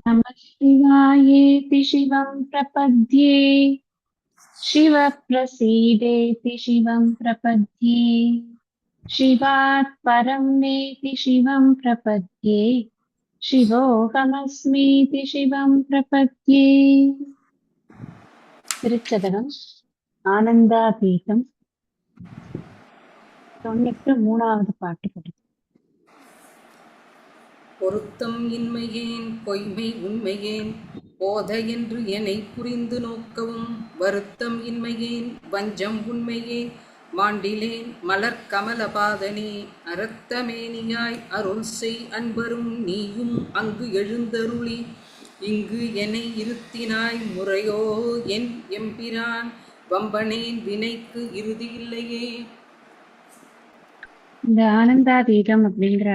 नमः शिवायेति शिवं प्रपद्ये शिवः प्रसीदेति शिवं प्रपद्ये शिवात् परं नेति शिवं प्रपद्ये शिवोऽहमस्मीति शिवं प्रपद्ये திருச்சதகம் ஆனந்தாதீதம் 93வது பாட்டு படி. பொருத்தம் இன்மையேன் பொய்மை உண்மையேன் போத என்று என்னை புரிந்து நோக்கவும் வருத்தம் இன்மையேன் வஞ்சம் உண்மையேன் மாண்டிலேன் மலர் கமலபாதனே அரத்தமேனியாய் அருள் செய் அன்பரும் நீயும் அங்கு எழுந்தருளி இங்கு என்னை இருத்தினாய் முறையோ என் எம்பிரான் வம்பனேன் வினைக்கு இறுதி இல்லையே. இந்த ஆனந்தாதீதம் அப்படிங்கிற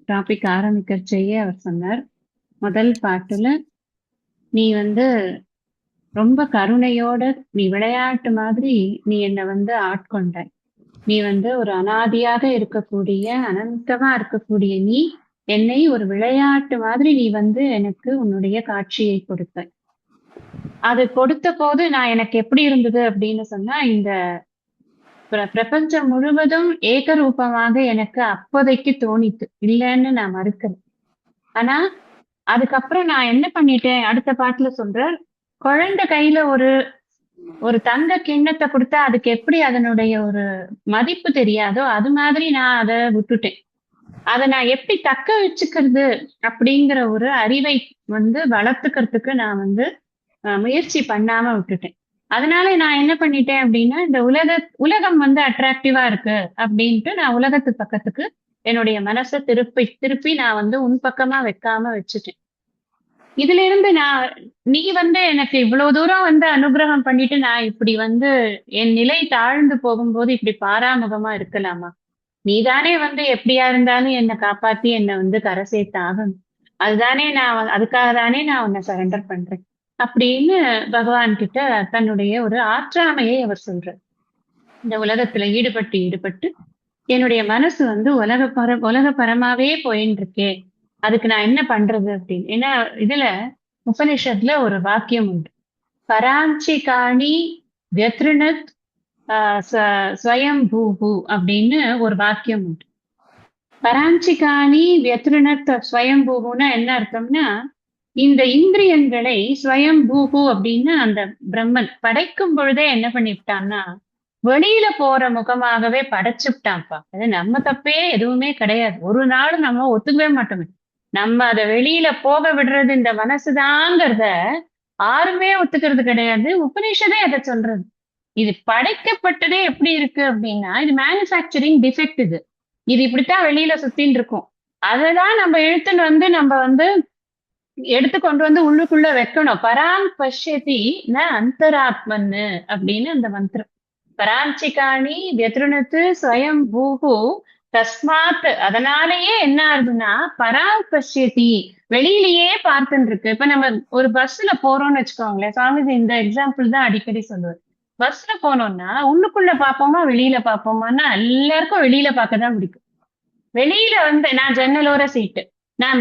டாபிக் ஆரம்பிக்கிறச்சேயே அவர் சொன்னார், முதல் பாட்டுல நீ ரொம்ப கருணையோட நீ விளையாட்டு மாதிரி நீ என்னை ஆட்கொண்டாய். நீ ஒரு அனாதியாக இருக்கக்கூடிய அனந்தமா இருக்கக்கூடிய நீ என்னை ஒரு விளையாட்டு மாதிரி நீ எனக்கு உன்னுடைய காட்சியை கொடுத்தாய். அது கொடுத்த போது நான் எனக்கு எப்படி இருந்தது அப்படின்னு சொன்னா, இந்த பிரபஞ்சம் முழுவதும் ஏகரூபமாக எனக்கு அப்போதைக்கு தோணித்து, இல்லைன்னு நான் மறுக்கிறேன். ஆனா அதுக்கப்புறம் நான் என்ன பண்ணிட்டேன், அடுத்த பாட்டுல சொல்ற, குழந்தை கையில ஒரு தங்க கிண்ணத்தை கொடுத்தா அதுக்கு எப்படி அதனுடைய ஒரு மதிப்பு தெரியாதோ அது மாதிரி நான் அதை விட்டுட்டேன். அதை நான் எப்படி தக்க வச்சுக்கிறது அப்படிங்கிற ஒரு அறிவை வளர்த்துக்கிறதுக்கு நான் முயற்சி பண்ணாம விட்டுட்டேன். அதனால நான் என்ன பண்ணிட்டேன் அப்படின்னா, இந்த உலகம் அட்ராக்டிவா இருக்கு அப்படின்ட்டு நான் உலகத்து பக்கத்துக்கு என்னுடைய மனசை திருப்பி நான் உன் பக்கமா வைக்காம வச்சுட்டேன். இதுல இருந்து நீ எனக்கு இவ்வளவு தூரம் அனுகிரகம் பண்ணிட்டு நான் இப்படி என் நிலை தாழ்ந்து போகும்போது இப்படி பாராமுகமா இருக்கலாமா? நீதானே எப்படியா இருந்தாலும் என்னை காப்பாத்தி என்னை கரை சேர்த்து ஆகணும். அதுதானே அதுக்காக தானே நான் உன்னை சரண்டர் பண்றேன் அப்படின்னு பகவான் கிட்ட தன்னுடைய ஒரு ஆற்றாமையை அவர் சொல்றார். இந்த உலகத்துல ஈடுபட்டு என்னுடைய மனசு உலகப்பரமாவே போயின்னு இருக்கே, அதுக்கு நான் என்ன பண்றது அப்படின்னு. ஏன்னா இதுல உபனிஷத்துல ஒரு வாக்கியம் உண்டு, பராஞ்சிகாணி வியத்ருணத் ஸ்வயம் பூஹு அப்படின்னு ஒரு வாக்கியம் உண்டு. பராஞ்சிகாணி வியத்ருணத் ஸ்வயம் பூஹுன்னா என்ன அர்த்தம்னா, இந்த இந்திரியங்களை ஸ்வயம் பூஹு அப்படின்னு அந்த பிரம்மன் படைக்கும் பொழுதே என்ன பண்ணிவிட்டான்னா வெளியில போற முகமாகவே படைச்சுட்டான்ப்பா. அது நம்ம தப்பே எதுவுமே கிடையாது. ஒரு நாள் நம்ம ஒத்துக்கவே மாட்டோமே. நம்ம அதை வெளியில போக விடுறது இந்த மனசுதாங்கிறத யாருமே ஒத்துக்கிறது கிடையாது. உபநிஷதே அதை சொல்றது. இது படைக்கப்பட்டதே எப்படி இருக்கு அப்படின்னா, இது மேனுஃபேக்சரிங் டிஃபெக்ட். இது இப்படித்தான் வெளியில சுத்தின்னு இருக்கும். அதைதான் நம்ம இழுத்துன்னு நம்ம எடுத்து கொண்டு உள்ளுக்குள்ள வைக்கணும். பராங் பஷ்யதி ந அந்தராத்மன்னு அப்படின்னு அந்த மந்திரம். பராஞ்சிகாணி வியத்ருணத்து ஸ்வயம் பூஹு தஸ்மாத். அதனாலேயே என்ன ஆகுதுன்னா, பராங் பஷ்யதி வெளியிலேயே பார்த்துட்டு இருக்கு. இப்ப நம்ம ஒரு பஸ்ல போறோம்னு வச்சுக்கோங்களேன், சுவாமிஜி இந்த எக்ஸாம்பிள் தான் அடிக்கடி சொல்லுவார். பஸ்ல போனோம்னா உள்ளுக்குள்ள பார்ப்போமா வெளியில பார்ப்போமான்னா எல்லாருக்கும் வெளியில பார்க்கதான் பிடிக்கும். வெளியில நான் ஜன்னலோர சீட்டு, நான்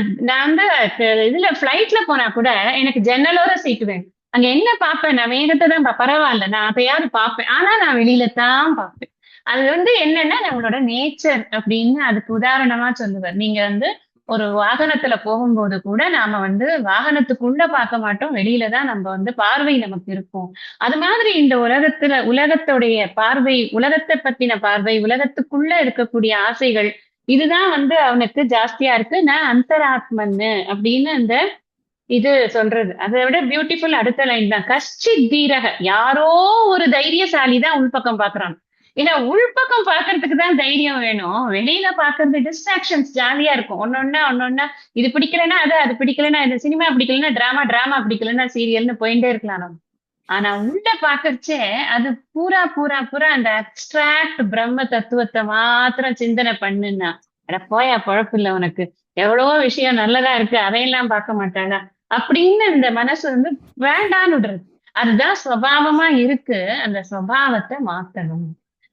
இதுல பிளைட்ல போனா கூட எனக்கு ஜன்னலோர சீட்டு வேணும். அங்க என்ன பார்ப்பேன், நான் வேகத்தை தான் பரவாயில்ல, நான் அதையாவது பார்ப்பேன். ஆனா நான் வெளியில தான் பார்ப்பேன். அது என்னன்னா நம்மளோட நேச்சர் அப்படின்னு அதுக்கு உதாரணமா சொல்லுவார். நீங்க ஒரு வாகனத்துல போகும்போது கூட நாம வாகனத்துக்குள்ள பார்க்க மாட்டோம், வெளியில தான் நம்ம பார்வை நமக்கு இருக்கும். அது மாதிரி இந்த உலகத்துடைய பார்வை, உலகத்தை பத்தின பார்வை, உலகத்துக்குள்ள இருக்கக்கூடிய ஆசைகள், இதுதான் அவனுக்கு ஜாஸ்தியா இருக்கு. நான் அந்தராத்மன்னு அப்படின்னு அந்த இது சொல்றது. அதை விட பியூட்டிஃபுல் அடுத்த லைன் தான், கஷ்டித் தீரக, யாரோ ஒரு தைரியசாலி தான் உள்பக்கம் பாக்குறான். ஏன்னா உள்பக்கம் பாக்குறதுக்கு தான் தைரியம் வேணும். வெளியில பாக்குறது டிஸ்ட்ராக்ஷன்ஸ் ஜாலியா இருக்கும். ஒன்னொன்னா இது பிடிக்கலன்னா அது பிடிக்கலன்னா இது, சினிமா பிடிக்கலன்னா டிராமா பிடிக்கலன்னா சீரியல்னு போயிட்டே இருக்கலாம் நம்ம. ஆனா உள்ள பாக்குறச்சே அது பூரா அந்த அப்டிராக்ட் பிரம்ம தத்துவத்தை மாத்திரம் சிந்தனை பண்ணுன்னா, அட போயா பொழப்பு இல்ல உனக்கு, எவ்வளவோ விஷயம் நல்லதா இருக்கு அதையெல்லாம் பார்க்க மாட்டாளா அப்படின்னு இந்த மனசு வேண்டான்னு விடுறது. அதுதான் சுவாவமா இருக்கு. அந்த சுவாவத்தை மாத்தணும்.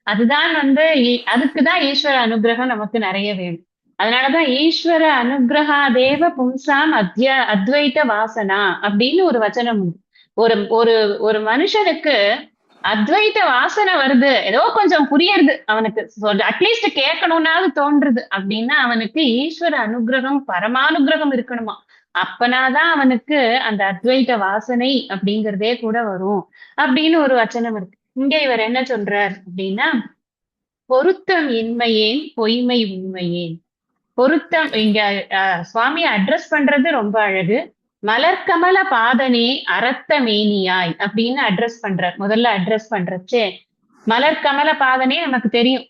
அதுதான் அதுக்குதான் ஈஸ்வர அனுகிரகம் நமக்கு நிறைய வேணும். அதனாலதான் ஈஸ்வர அனுகிரகா தேவ பும்சாம் அத்வைத வாசனா அப்படின்னு ஒரு வச்சனம் உண்டு. ஒரு ஒரு ஒரு மனுஷனுக்கு அத்வைத வாசனை வருது, ஏதோ கொஞ்சம் புரியுது அவனுக்கு, அட்லீஸ்ட் கேட்கணும்னாவது தோன்றுது அப்படின்னா அவனுக்கு ஈஸ்வர அனுகிரகம் பரமானுகிரகம் இருக்கணுமா. அப்பனாதான் அவனுக்கு அந்த அத்வைத வாசனை அப்படிங்கிறதே கூட வரும் அப்படின்னு ஒரு வச்சனம் இருக்கு. இங்க இவர் என்ன சொல்றார் அப்படின்னா, பொருத்தம் இன்மையேன் பொய்மை உண்மையேன். பொருத்தம் இங்க சுவாமி அட்ரஸ் பண்றது ரொம்ப அழகு. மலர்கமல பாதனே அரத்த மேனியாய் அப்படின்னு அட்ரஸ் பண்றார். முதல்ல அட்ரஸ் பண்றச்சே மலர்கமல பாதனே நமக்கு தெரியும்,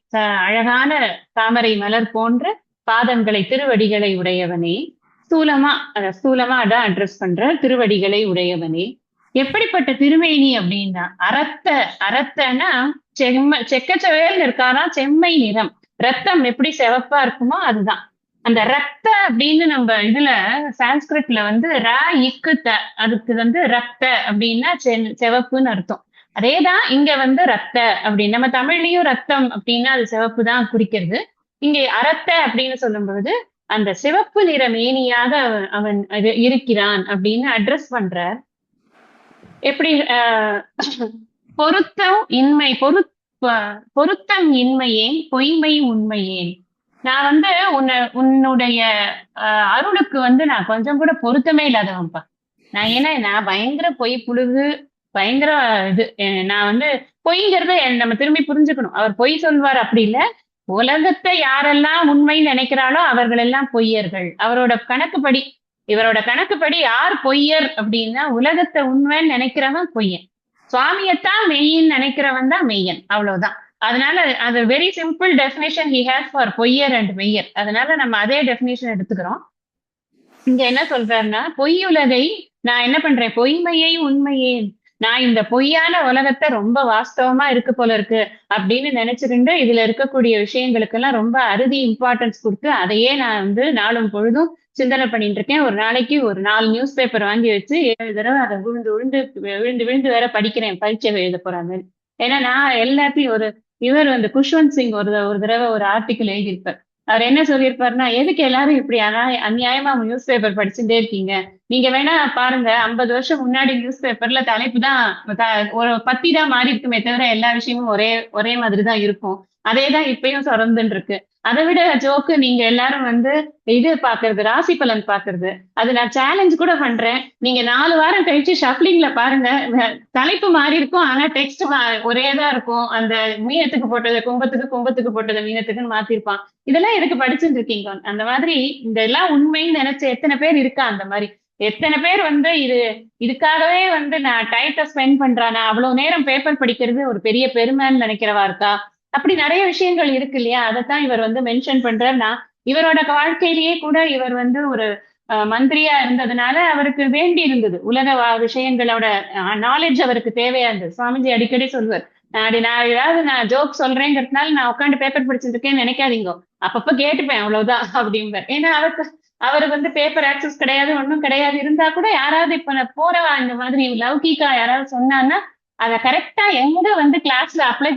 அழகான தாமரை மலர் போன்ற பாதங்களை திருவடிகளை உடையவனே. ஸ்தூலமா அதான் அட்ரஸ் பண்ற, திருவடிகளை உடையவனே. எப்படிப்பட்ட திருமேனி அப்படின்னா அரத்தனா செக்கச்சவேல் இருக்காரா, செம்மை நிறம். ரத்தம் எப்படி சிவப்பா இருக்குமோ அதுதான் அந்த ரத்த அப்படின்னு. நம்ம இதுல சான்ஸ்கிரிட்ல வந்து இக்கு த, அதுக்கு வந்து ரத்த அப்படின்னா சிவப்புன்னு அர்த்தம். அதேதான் இங்க வந்து ரத்த அப்படின்னு, நம்ம தமிழ்லயும் ரத்தம் அப்படின்னா அது சிவப்பு தான் குறிக்கிறது. இங்க அரத்த அப்படின்னு சொல்லும் பொழுது அந்த சிவப்பு நிற மேனியாக அவன் இருக்கிறான் அப்படின்னு அட்ரஸ் பண்ற. எப்படி பொருத்தம் இன்மை பொருத்தம் இன்மையேன் பொய்மை உண்மையேன். நான் வந்து உன்னுடைய அருளுக்கு வந்து நான் கொஞ்சம் கூட பொருத்தமே இல்லாதவன்ப்பா. நான் பயங்கர பொய் புழுகு, பயங்கர இது. நான் வந்து பொய்ங்கிறத நம்ம திரும்பி புரிஞ்சுக்கணும். அவர் பொய் சொல்வார் அப்படி இல்ல. உலகத்தை யாரெல்லாம் உண்மைன்னு நினைக்கிறாளோ அவர்கள் எல்லாம் பொய்யர்கள். அவரோட கணக்குப்படி, இவரோட கணக்குப்படி யார் பொய்யர் அப்படின்னா, உலகத்தை உண்மைன்னு நினைக்கிறவன் பொய்யன், சுவாமியத்தான் மெய்யின்னு நினைக்கிறவன் தான் மெய்யன், அவ்வளவுதான். அதனால அது very simple definition he has for பொய்யர் அண்ட் மெய்யர். அதனால நம்ம அதே டெபினேஷன் எடுத்துக்கிறோம். இங்க என்ன சொல்றாருன்னா, பொய்யுலகை நான் என்ன பண்றேன், பொய்மையை உண்மையே, நான் இந்த பொய்யான உலகத்தை ரொம்ப வாஸ்தவமா இருக்கு போல இருக்கு அப்படின்னு நினைச்சிருந்து இதுல இருக்கக்கூடிய விஷயங்களுக்கெல்லாம் ரொம்ப அறுதி இம்பார்ட்டன்ஸ் கொடுத்து அதையே நான் வந்து நாளும் பொழுதும் சிந்தனை பண்ணிட்டு இருக்கேன். ஒரு நாளைக்கு ஒரு 4 நியூஸ் பேப்பர் வாங்கி வச்சு 7 தடவை அதை விழுந்து விழுந்து விழுந்து விழுந்து வேற படிக்கிறேன், பரீட்சை எழுத போறாங்க. ஏன்னா நான் எல்லாத்தையும் இவர் வந்து குஷ்வந்த் சிங் ஒரு தடவை ஒரு ஆர்டிக்கிள் எழுதியிருப்பார். அவர் என்ன சொல்லியிருப்பாருன்னா, எதுக்கு எல்லாரும் இப்படி அநியாயமா நியூஸ் பேப்பர் படிச்சுட்டே இருக்கீங்க, நீங்க வேணா பாருங்க, 50 வருஷம் முன்னாடி நியூஸ் பேப்பர்ல தலைப்பு தான் ஒரு பத்தி தான் மாறி இருக்குமே தவிர எல்லா விஷயமும் ஒரே மாதிரி தான் இருக்கும். அதேதான் இப்பயும் தொடர்ந்துன்னு இருக்கு. அதை விட ஜோக்கு, நீங்க எல்லாரும் வந்து இது பாக்குறது, ராசி பலன் பாக்குறது, அது நான் சேலஞ்ச் கூட பண்றேன். நீங்க 4 வாரம் கழிச்சு ஷஃப்லிங்ல பாருங்க, தலைப்பு மாறி இருக்கும் ஆனா டெக்ஸ்ட் ஒரேதான் இருக்கும். அந்த மீனத்துக்கு போட்டது கும்பத்துக்கு, கும்பத்துக்கு போட்டது மீனத்துக்குன்னு மாத்திருப்பான். இதெல்லாம் எதுக்கு படிச்சுட்டு இருக்கீங்க? அந்த மாதிரி இதெல்லாம் உண்மைன்னு நினைச்ச எத்தனை பேர் இருக்கா? அந்த மாதிரி எத்தனை பேர் வந்து இதுக்காகவே வந்து நான் டைத்தை ஸ்பெண்ட் பண்றானா, அவ்வளவு நேரம் பேப்பர் படிக்கிறது ஒரு பெரிய பெருமைன்னு நினைக்கிறவா இருக்கா? அப்படி நிறைய விஷயங்கள் இருக்கு இல்லையா? அதைத்தான் இவர் வந்து மென்ஷன் பண்றாருன்னா, இவரோட வாழ்க்கையிலேயே கூட இவர் வந்து ஒரு மந்திரியா இருந்ததுனால அவருக்கு வேண்டி இருந்தது உலக விஷயங்களோட நாலேஜ் அவருக்கு தேவையா இருந்தது. சுவாமிஜி அடிக்கடி சொல்லுவார், நான் ஜோக் சொல்றேங்கிறதுனால நான் உட்காந்து பேப்பர் படிச்சுட்டு இருக்கேன்னு நினைக்காதீங்க, அப்பப்ப கேட்டுப்பேன் அவ்வளவுதான் அப்படிம்பார். ஏன்னா அவருக்கு வந்து பேப்பர் ஆக்சஸ் கிடையாது, ஒன்றும் கிடையாது. இருந்தா கூட யாராவது இப்ப போறவா இந்த மாதிரி லௌகிக்கா யாராவது சொன்னான்னா அதை கரெக்டா எங்க வந்து கிளாஸ்ல அப்ளை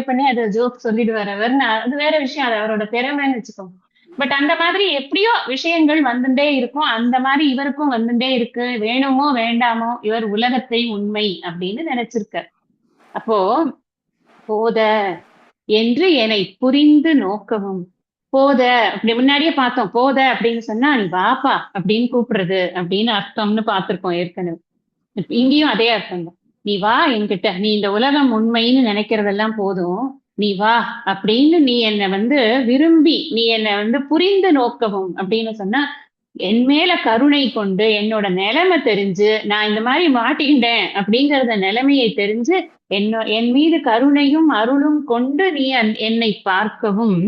பண்ணி அதை ஜோக் சொல்லிடுவார் அவர். அது வேற விஷயம், அது அவரோட திறமைன்னு வச்சுக்கோங்க. பட் அந்த மாதிரி எப்படியோ விஷயங்கள் வந்துட்டே இருக்கும். அந்த மாதிரி இவருக்கும் வந்துட்டே இருக்கு. வேணுமோ வேண்டாமோ இவர் உலகத்தை உண்மை அப்படின்னு நினைச்சிருக்கார். அப்போ போத என்று என்னை புரிந்து நோக்கவும், போத அப்படி முன்னாடியே பார்த்தோம். போத அப்படின்னு சொன்னா நீ வாப்பா அப்படின்னு கூப்பிடுறது அப்படின்னு அர்த்தம்னு பார்த்திருக்கோம் ஏற்கனவே. இங்கேயும் அதே அர்த்தம் தான். நீ வா என்கிட்ட, நீ இந்த உலகம் உண்மைன்னு நினைக்கிறதெல்லாம் போதும், நீ வா அப்படின்னு நீ என்னை வந்து விரும்பி நீ என்னை வந்து புரிந்து நோக்கவும் அப்படின்னு சொன்னா, என் மேல கருணை கொண்டு என்னோட நிலைமை தெரிஞ்சு, நான் இந்த மாதிரி மாட்டிக்கிட்டேன் அப்படிங்கறத நிலைமையை தெரிஞ்சு என் மீது கருணையும் அருளும் கொண்டு நீ என்னை பார்க்கவும்,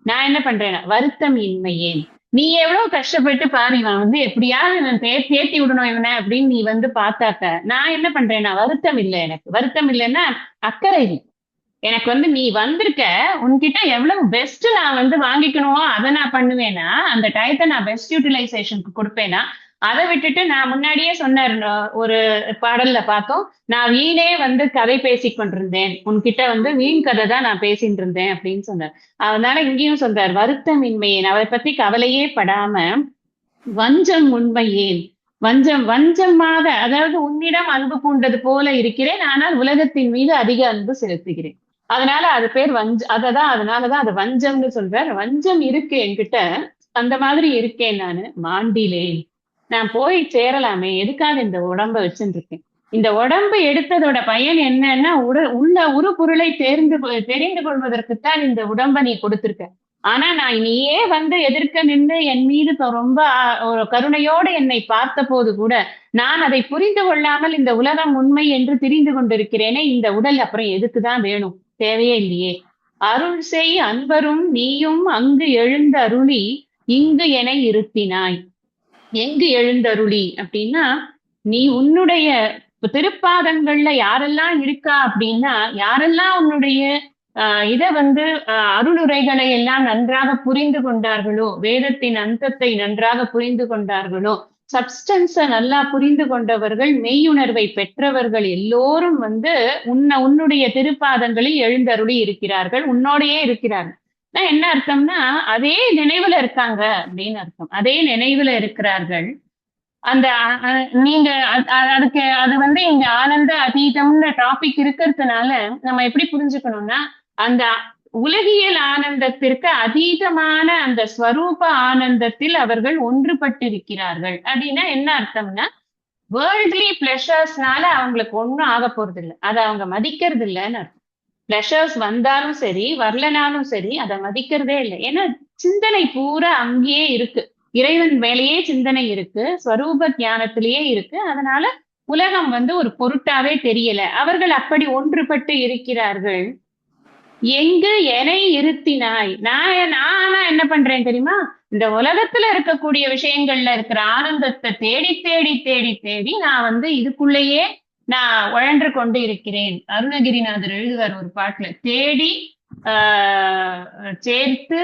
நான் என்ன பண்றேன், வருத்தம் இன்மையேன். நீ எவ்வளவு கஷ்டப்பட்டு பாரு, இவன் வந்து எப்படியாவது இவன் தேத்தி விடணும் இவனை அப்படின்னு நீ வந்து பார்த்தாக்க, நான் என்ன பண்றேன்னா வருத்தம் இல்லை. எனக்கு வருத்தம் இல்லைன்னா அக்கறை இல்லை. எனக்கு வந்து நீ வந்திருக்க, உன்கிட்ட எவ்வளவு பெஸ்ட் நான் வந்து வாங்கிக்கணுமோ அதை நான் பண்ணுவேன்னா, அந்த டயத்தை நான் பெஸ்ட் யூட்டிலைசேஷனுக்கு கொடுப்பேனா, அதை விட்டுட்டு நான் முன்னாடியே சொன்ன ஒரு பாடல்ல பார்த்தோம், நான் வீணே வந்து கதை பேசிக் கொண்டிருந்தேன், உன்கிட்ட வந்து வீண் கதை தான் நான் பேசிட்டு இருந்தேன் அப்படின்னு சொன்னார். அதனால இங்கேயும் சொல்றார், வருத்தமின்மையேன், அவரை பத்தி கவலையே படாம வஞ்சம் உண்மை ஏன், வஞ்சம் வஞ்சமாக, அதாவது உன்னிடம் அன்பு பூண்டது போல இருக்கிறேன், ஆனால் உலகத்தின் மீது அதிக அன்பு செலுத்துகிறேன். அதனால அது பேர் அதனாலதான் அது வஞ்சம்னு சொல்றார். வஞ்சம் இருக்கு என்கிட்ட, அந்த மாதிரி இருக்கேன் நானு, மாண்டிலேன். நான் போய் சேரலாமே, எதுக்காக இந்த உடம்ப வச்சுட்டு இருக்கேன்? இந்த உடம்பு எடுத்ததோட பயன் என்னன்னா, உள்ள உரு பொருளை தெரிந்து கொள்வதற்குத்தான் இந்த உடம்ப நீ கொடுத்திருக்க. ஆனா நான் நீயே வந்து எதிர்க்க நின்று என் மீது ரொம்ப ஒரு கருணையோடு என்னை பார்த்த போது கூட நான் அதை புரிந்து கொள்ளாமல் இந்த உலகம் உண்மை என்று தெரிந்து கொண்டிருக்கிறேனே, இந்த உடல் அப்புறம் எதுக்குதான் வேணும்? தேவையே இல்லையே. அருள் செய் அன்பரும் நீயும் அங்கு எழுந்தருளி இங்கு என இருத்தினாய். எங்கு எழுந்தருளி அப்படின்னா, நீ உன்னுடைய திருப்பாதங்கள்ல யாரெல்லாம் இருக்கா அப்படின்னா, யாரெல்லாம் உன்னுடைய இத வந்து அருளுரைகளை எல்லாம் நன்றாக புரிந்து கொண்டார்களோ, வேதத்தின் அந்தத்தை நன்றாக புரிந்து கொண்டார்களோ, சப்ஸ்டன்ஸ நல்லா புரிந்து கொண்டவர்கள், மெய்யுணர்வை பெற்றவர்கள் எல்லோரும் வந்து உன்னுடைய திருப்பாதங்களில் எழுந்தருளி இருக்கிறார்கள், உன்னோடையே இருக்கிறார்கள். என்ன அர்த்தம்னா, அதே நினைவுல இருக்காங்க அப்படின்னு அர்த்தம். அதே நினைவுல இருக்கிறார்கள். அந்த நீங்க அதுக்கு அது வந்து இங்க ஆனந்த அதீதம்னு டாபிக் இருக்கிறதுனால நம்ம எப்படி புரிஞ்சுக்கணும்னா, அந்த உலகியல் ஆனந்தத்திற்கு அதீதமான அந்த ஸ்வரூப ஆனந்தத்தில் அவர்கள் ஒன்றுபட்டிருக்கிறார்கள். அப்படின்னா என்ன அர்த்தம்னா, வேர்ல்ட்லி பிளஷர்ஸ்னால அவங்களுக்கு ஒண்ணும் ஆக போறது இல்லை, அதை அவங்க மதிக்கிறது இல்லைன்னு அர்த்தம். பிளஷர்ஸ் வந்தாலும் சரி, வரலனாலும் சரி, அதை மதிக்கிறதே இல்லை. ஏன்னா சிந்தனை பூரா அங்கேயே இருக்கு, இறைவன் மேலேயே சிந்தனை இருக்கு, ஸ்வரூப ஞானத்திலேயே இருக்கு. அதனால உலகம் வந்து ஒரு பொருட்டாவே தெரியல. அவர்கள் அப்படி ஒன்றுபட்டு இருக்கிறார்கள். எங்கு எனை இருத்தினாய். நான் ஆனா என்ன பண்றேன் தெரியுமா? இந்த உலகத்துல இருக்கக்கூடிய விஷயங்கள்ல இருக்கிற ஆனந்தத்தை தேடி தேடி தேடி தேடி நான் வந்து இதுக்குள்ளேயே நான் உழன்று கொண்டு இருக்கிறேன். அருணகிரிநாதர் எழுதுவார் ஒரு பாட்டுல, தேடி சேர்த்து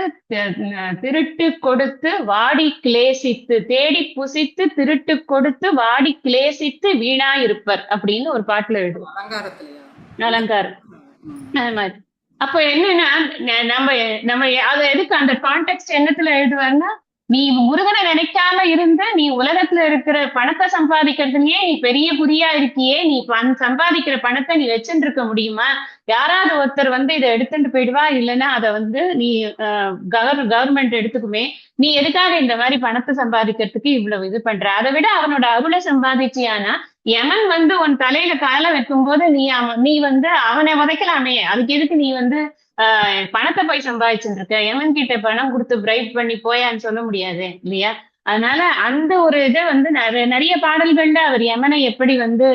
திருட்டு கொடுத்து வாடி கிளேசித்து, தேடி புசித்து திருட்டு கொடுத்து வாடி கிளேசித்து வீணா இருப்பர் அப்படின்னு ஒரு பாட்டுல எழுதுவார். அலங்காரம். அது மாதிரி. அப்ப என்னன்னா, நம்ம நம்ம அதை எதுக்கு அந்த கான்டெக்ட் என்னத்துல எழுதுவாருன்னா, நீ முருகனை நினைக்காம இருந்த, நீ உலகத்துல இருக்கிற பணத்தை சம்பாதிக்கிறதுலயே நீ பெரிய புரியா இருக்கியே, நீ சம்பாதிக்கிற பணத்தை நீ வச்சுட்டு இருக்க முடியுமா? யாராவது ஒருத்தர் வந்து இதை எடுத்துட்டு போயிடுவா, இல்லைன்னா அதை வந்து நீ கவர்மெண்ட் எடுத்துக்குமே, நீ எதுக்காக இந்த மாதிரி பணத்தை சம்பாதிக்கிறதுக்கு இவ்வளவு இது பண்ற? அதை விட அவனோட அருளை சம்பாதிச்சியானா, யமன் வந்து உன் தலையில காலை வைக்கும் போது நீ வந்து அவனை உதைக்கலாமே, அதுக்கு எதுக்கு நீ வந்து பணத்தை போய் சம்பாதிச்சுட்டு இருக்க? யமன் கிட்ட பணம் கொடுத்து பிரைட் பண்ணி போயான்னு சொல்ல முடியாது இல்லையா? அதனால அந்த ஒரு இதை வந்து நிறைய பாடல்கள்ல அவர் யமனை எப்படி வந்து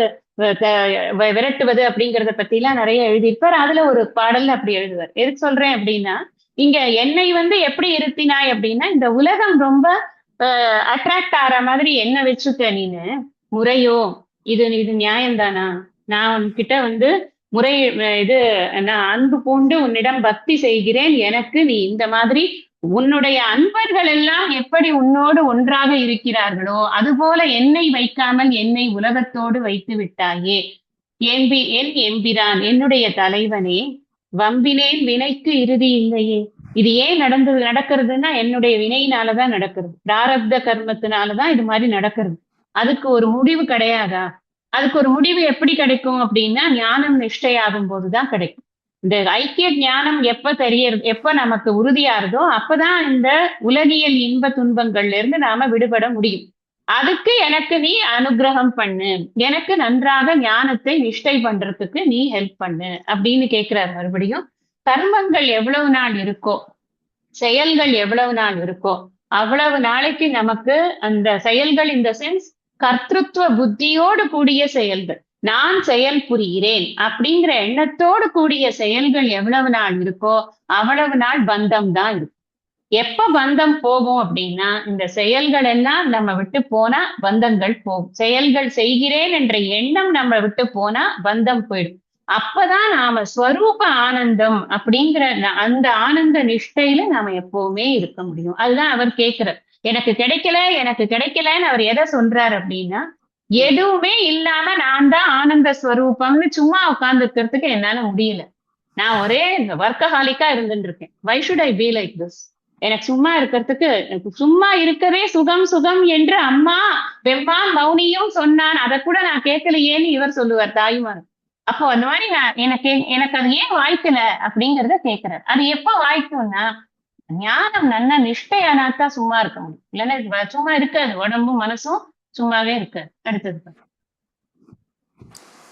விரட்டுவது அப்படிங்கறத பத்தி எல்லாம் நிறைய எழுதியிருப்பார். அதுல ஒரு பாடல்ல அப்படி எழுதுவார். எதுக்கு சொல்றேன் அப்படின்னா, இங்க என்னை வந்து எப்படி இருத்தினாய் அப்படின்னா, இந்த உலகம் ரொம்ப அட்ராக்ட் ஆற மாதிரி என்ன வச்சுக்க நீனு, முறையோ இது இது நியாயம்தானா? நான் உன்கிட்ட வந்து முறை இது நான் அன்பு பூண்டு உன்னிடம் பக்தி செய்கிறேன், எனக்கு நீ இந்த மாதிரி உன்னுடைய அன்பர்கள் எல்லாம் எப்படி உன்னோடு ஒன்றாக இருக்கிறார்களோ அதுபோல என்னை வைக்காமல் என்னை உலகத்தோடு வைத்து விட்டாயே. என் எம்பிரான், என்னுடைய தலைவனே, வம்பினேன் வினைக்கு இறுதி இல்லையே. இது ஏன் நடக்கிறதுன்னா, என்னுடைய வினையினாலதான் நடக்கிறது, பிராரப்த கர்மத்தினாலதான் இது மாதிரி நடக்கிறது. அதுக்கு ஒரு முடிவு கிடையாதா? அதுக்கு ஒரு முடிவு எப்படி கிடைக்கும் அப்படின்னா, ஞானம் நிஷ்டையாகும் போதுதான் கிடைக்கும். இந்த ஐக்கிய ஞானம் எப்ப நமக்கு உறுதியாருதோ அப்பதான் இந்த உலகியல் இன்ப துன்பங்கள்ல இருந்து நாம விடுபட முடியும். அதுக்கு எனக்கு நீ அனுகிரகம் பண்ணு, எனக்கு நன்றாக ஞானத்தை நிஷ்டை பண்றதுக்கு நீ ஹெல்ப் பண்ணு அப்படின்னு கேட்கிறார். மறுபடியும் கர்மங்கள் எவ்வளவு நாள் இருக்கோ, செயல்கள் எவ்வளவு நாள் இருக்கோ, அவ்வளவு நாளைக்கு நமக்கு அந்த செயல்கள், இந்த சென்ஸ் கர்த்திருவ புத்தியோடு கூடிய செயல்கள், நான் செயல் புரிகிறேன் அப்படிங்கிற எண்ணத்தோடு கூடிய செயல்கள் எவ்வளவு நாள் இருக்கோ அவ்வளவு நாள் பந்தம் தான் இருக்கும். எப்ப பந்தம் போகும் அப்படின்னா, இந்த செயல்கள் எல்லாம் நம்ம விட்டு போனா பந்தங்கள் போகும். செயல்கள் செய்கிறேன் என்ற எண்ணம் நம்ம விட்டு போனா பந்தம் போயிடும். அப்பதான் நாம ஸ்வரூப ஆனந்தம் அப்படிங்கிற அந்த ஆனந்த நிஷ்டையில நாம எப்பவுமே இருக்க முடியும். அதுதான் அவர் கேட்கிறார். எனக்கு கிடைக்கல எனக்கு கிடைக்கலன்னு அவர் எதை சொல்றாரு அப்படின்னா, எதுவுமே இல்லாம நான் தான் ஆனந்த ஸ்வரூபம்னு சும்மா உட்கார்ந்து இருக்கிறதுக்கு என்னால முடியல. நான் ஒரே வர்க்கஹாலிக்கா இருந்துட்டு இருக்கேன். Why should I be like this? எனக்கு சும்மா இருக்கிறதுக்கு, எனக்கு சும்மா இருக்கவே சுகம் சுகம் என்று அம்மா வெம்பான் மௌனியும் சொன்னான், அதை கூட நான் கேட்கலையேன்னு இவர் சொல்லுவார் தாயுமார். அப்போ அந்த மாதிரி நான் எனக்கு எனக்கு அது ஏன் வாய்க்கல அப்படிங்கறத கேட்கிறார். அது எப்ப வாய்க்கும்னா, ஞானம் நல்ல நிஷ்டையானாத்தான் சும்மா இருக்க முடியும். இல்லைன்னா சும்மா இருக்காது, உடம்பும் மனசும் சும்மாவே இருக்காது. அடுத்தது பாருங்க.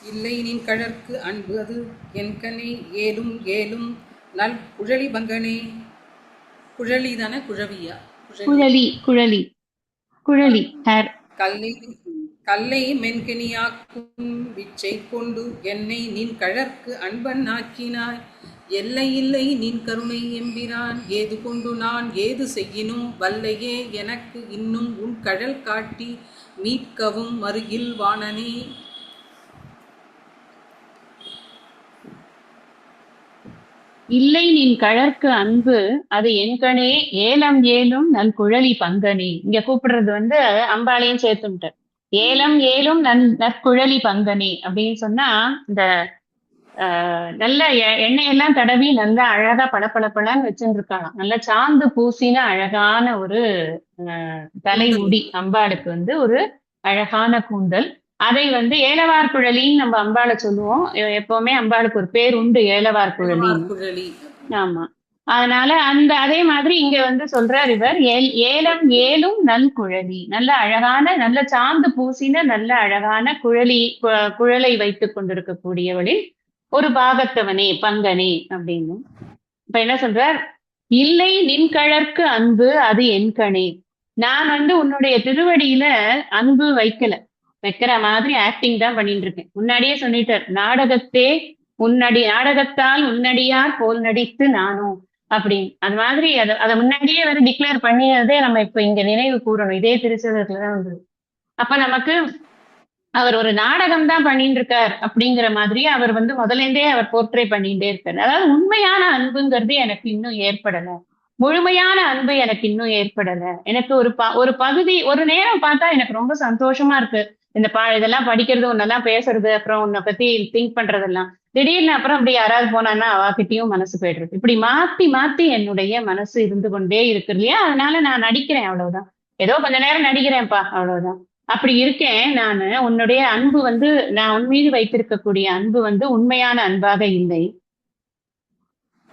இல்லை நின் கழற்கு அன்பு அது என்கனே ஏலும் ஏலும் நல் குழலி பங்கனே. குழலி தானே குழவியா? குழலி குழலி குழலி ஹேர். கல்லை கல்லை மென்கனியாக்கும் விச்சை கொண்டு என்னை நின் கழற்கு அன்பன் ஆக்கினாய். எல்லை இல்லை நின் கருணை எம்பிரான் ஏது கொண்டு நான் ஏது செய்யினும் வல்லையே எனக்கு இன்னும் உன் கழல் காட்டி மீட்கவும் மருகில் வாணனே. இல்லை நின் கழற்கு அன்பு அது என்கணே ஏலம் ஏலும் நல் குழலி பங்கனே. இங்க கூப்பிடுறது வந்து அம்பாளையும் சேர்த்துட்டார். ஏலம் ஏலும் நற்குழலி பங்கனே அப்படின்னு சொன்னா, இந்த நல்ல எண்ணெயெல்லாம் தடவி நல்லா அழகா பளபளன்னு வச்சுட்டு இருக்காங்க. நல்லா சாந்து பூசின அழகான ஒரு தலைமுடி அம்பாளுக்கு வந்து ஒரு அழகான கூந்தல். அதை வந்து ஏலவார் குழலின்னு நம்ம அம்பாளை சொல்லுவோம். எப்பவுமே அம்பாளுக்கு ஒரு பேர் உண்டு, ஏலவார் குழலி. ஆமா. அதனால அதே மாதிரி இங்க வந்து சொல்றார் இவர், ஏலம் ஏலும் நல் குழலி, நல்ல அழகான நல்ல சாந்து பூசின நல்ல அழகான குழலை வைத்துக் கொண்டிருக்கக்கூடியவளில் ஒரு பாகத்தவனே பங்கனே அப்படின்னு. இப்ப என்ன சொல்றார்? இல்லை நின் கழற்கு அன்பு அது என்கணே. நான் வந்து உன்னுடைய திருவடியில அன்பு வைக்கிற மாதிரி ஆக்டிங் தான் பண்ணிட்டு இருக்கேன். முன்னாடியே சொல்லிட்டார், நாடகத்தால் உன்னடியார் போல் நடித்து நானும் அப்படின்னு. அது மாதிரி அதை முன்னாடியே வேற டிக்ளேர் பண்ணினதே நம்ம இப்ப இங்க நினைவு கூறணும். இதே திருச்சதத்துலதான் வந்தது. அப்ப நமக்கு அவர் ஒரு நாடகம் தான் பண்ணிட்டு இருக்கார் அப்படிங்கிற மாதிரி அவர் வந்து முதலேந்தே அவர் போர்ட்ரே பண்ணிட்டே இருக்காரு. அதாவது உண்மையான அன்புங்கிறது எனக்கு இன்னும் ஏற்படல, முழுமையான அன்பு எனக்கு இன்னும் ஏற்படல. எனக்கு ஒரு பகுதி ஒரு நேரம் பார்த்தா எனக்கு ரொம்ப சந்தோஷமா இருக்கு. இதெல்லாம் படிக்கிறது, உன்னெல்லாம் பேசுறது, அப்புறம் உன்னை பத்தி திங்க் பண்றதெல்லாம். திடீர்னு அப்புறம் அப்படி யாராவது போனான்னா அவகிட்டயும் மனசு போயிடுறது. இப்படி மாத்தி மாத்தி என்னுடைய மனசு இருந்து கொண்டே இருக்கு இல்லையா? அதனால நான் நடிக்கிறேன், அவ்வளவுதான். ஏதோ கொஞ்ச நேரம் நடிக்கிறேன்ப்பா, அவ்வளவுதான். அப்படி இருக்கேன் நானு. உன்னுடைய அன்பு வந்து, நான் உன் மீது வைத்திருக்கக்கூடிய அன்பு வந்து உண்மையான அன்பாக இல்லை.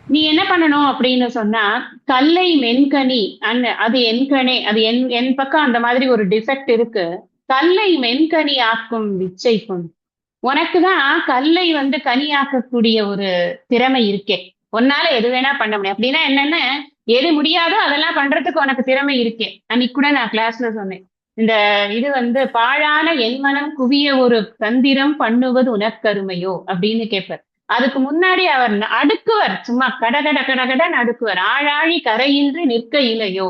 நீ என்ன பண்ணணும் அப்படின்னு சொன்னா, கல்லை மென்கனி அது என்கனே, அது என் பக்கம் அந்த மாதிரி ஒரு டிஃபெக்ட் இருக்கு. கல்லை மென்கனி ஆக்கும் விச்சை கொண்டு, உனக்குதான் கல்லை வந்து கனியாக்கக்கூடிய ஒரு திறமை இருக்கே. உன்னால எது வேணா பண்ண முடியும். அப்படின்னா என்னன்னு, எது முடியாதோ அதெல்லாம் பண்றதுக்கு உனக்கு திறமை இருக்கே. அன்னைக்கு கூட நான் கிளாஸ்ல சொன்னேன், இந்த இது வந்து பாழான என் மனம் குவிய ஒரு தந்திரம் பண்ணுவது உனக்கருமையோ அப்படின்னு கேட்பார். அதுக்கு முன்னாடி அவர் அடுக்குவர், சும்மா கடகடன்னு அடுக்குவர். ஆழாழி கரையின்றி நிற்க இலையோ,